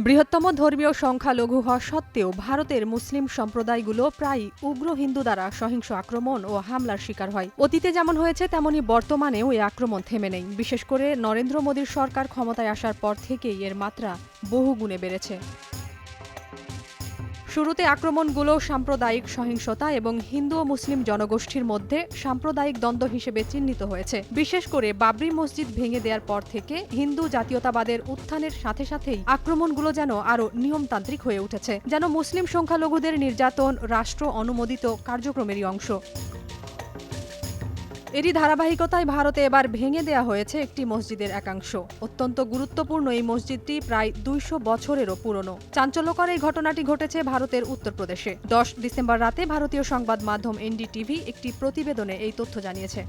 বৃহত্তম ধর্মীয় সংখ্যালঘু হওয়া সত্ত্বেও ভারতের মুসলিম সম্প্রদায়গুলো প্রায় উগ্র হিন্দু দ্বারা সহিংস আক্রমণ ও হামলার শিকার হয়। অতীতে যেমন হয়েছে তেমনি বর্তমানেও এই আক্রমণ থেমে নেই। বিশেষ করে নরেন্দ্র মোদীর সরকার ক্ষমতায় আসার পর থেকেই এর মাত্রা বহুগুণে বেড়েছে। শুরুতে আক্রমণগুলো সাম্প্রদায়িক সহিংসতা এবং হিন্দু ও মুসলিম জনগোষ্ঠীর মধ্যে সাম্প্রদায়িক দ্বন্দ্ব হিসেবে চিহ্নিত হয়েছে। বিশেষ করে বাবরি মসজিদ ভেঙে দেওয়ার পর থেকে হিন্দু জাতীয়তাবাদের উত্থানের সাথে সাথেই আক্রমণগুলো যেন আরও নিয়মতান্ত্রিক হয়ে উঠেছে, যেন মুসলিম সংখ্যালঘুদের নির্যাতন রাষ্ট্র অনুমোদিত কার্যক্রমেরই অংশ। এরই ধারাবাহিকতায় ভারতে এবার ভেঙে দেয়া হয়েছে একটি মসজিদের একাংশ। অত্যন্ত গুরুত্বপূর্ণ এই মসজিদটি প্রায় ২০০ বছরেরও পুরনো। চাঞ্চল্যকর এই ঘটনাটি ঘটেছে ভারতের উত্তরপ্রদেশে। ১০ ডিসেম্বর রাতে ভারতীয় সংবাদ মাধ্যম এনডিটিভি একটি প্রতিবেদনে এই তথ্য জানিয়েছে।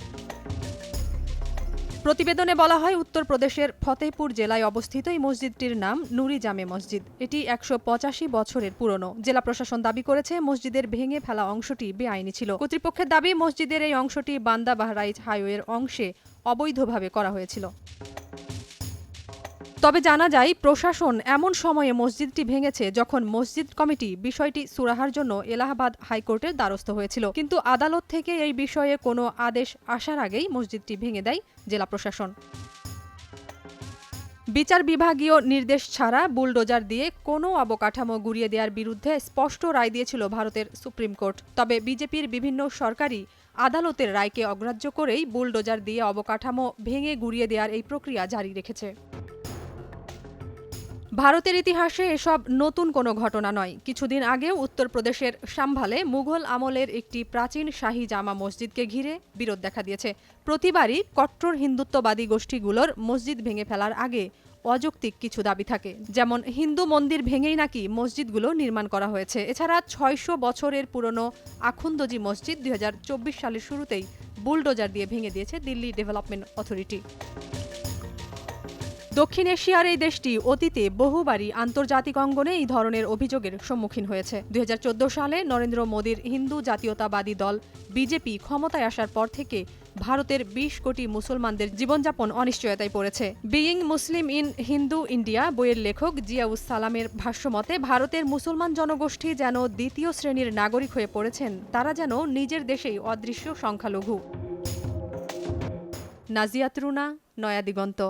প্রতিবেদনে বলা হয়, উত্তরপ্রদেশের ফতেহপুর জেলায় অবস্থিত এই মসজিদটির নাম নুরি জামে মসজিদ। এটি ১৮৫ বছরের পুরনো। জেলা প্রশাসন দাবি করেছে মসজিদের ভেঙে ফেলা অংশটি বেআইনি ছিল। কর্তৃপক্ষের দাবি, মসজিদের এই অংশটি বান্দা বাহরাইচ হাইওয়ের অংশে অবৈধভাবে করা হয়েছিল। তবে জানা যায়, প্রশাসন এমন সময়ে মসজিদটি ভেঙেছে যখন মসজিদ কমিটি বিষয়টি সুরাহার জন্য এলাহাবাদ হাইকোর্টের দ্বারস্থ হয়েছিল। কিন্তু আদালত থেকে এই বিষয়ে কোনো আদেশ আসার আগেই মসজিদটি ভেঙে দেয় জেলা প্রশাসন। বিচার বিভাগীয় নির্দেশ ছাড়া বুলডোজার দিয়ে কোনো অবকাঠামো গুঁড়িয়ে দেওয়ার বিরুদ্ধে স্পষ্ট রায় দিয়েছিল ভারতের সুপ্রিম কোর্ট। তবে বিজেপির বিভিন্ন সরকারই আদালতের রায়কে অগ্রাহ্য করেই বুলডোজার দিয়ে অবকাঠামো ভেঙে গুঁড়িয়ে দেওয়ার এই প্রক্রিয়া জারি রেখেছে। ভারতের ইতিহাসে এসব নতুন কোনো ঘটনা নয়। কিছুদিন আগেও উত্তরপ্রদেশের সাম্ভালে মুঘল আমলের একটি প্রাচীন শাহী জামা মসজিদকে ঘিরে বিরোধ দেখা দিয়েছে। প্রতিবারই কট্টর হিন্দুত্ববাদী গোষ্ঠীগুলোর মসজিদ ভেঙে ফেলার আগে অযৌক্তিক কিছু দাবি থাকে, যেমন হিন্দু মন্দির ভেঙেই নাকি মসজিদগুলো নির্মাণ করা হয়েছে। এছাড়া ৬০০ বছরের পুরনো আখুন্দজি মসজিদ ২০২৪ সালের শুরুতেই বুলডোজার দিয়ে ভেঙে দিয়েছে দিল্লি ডেভেলপমেন্ট অথরিটি। দক্ষিণ এশিয়ার এই দেশটি অতীতে বহুবারই আন্তর্জাতিক অঙ্গনে এই ধরনের অভিযোগের সম্মুখীন হয়েছে। ২০১৪ সালে নরেন্দ্র মোদীর হিন্দু জাতীয়তাবাদী দল বিজেপি ক্ষমতায় আসার পর থেকে ভারতের ২০ কোটি মুসলমানদের জীবনযাপন অনিশ্চয়তায় পড়েছে। Being Muslim in Hindu India বইয়ের লেখক জিয়াউস সালামের ভাষ্যমতে, ভারতের মুসলমান জনগোষ্ঠী যেন দ্বিতীয় শ্রেণীর নাগরিক হয়ে পড়েছেন। তারা যেন নিজের দেশেই অদৃশ্য সংখ্যালঘু। নাজিয়াত রুনা, নয়া দিগন্ত।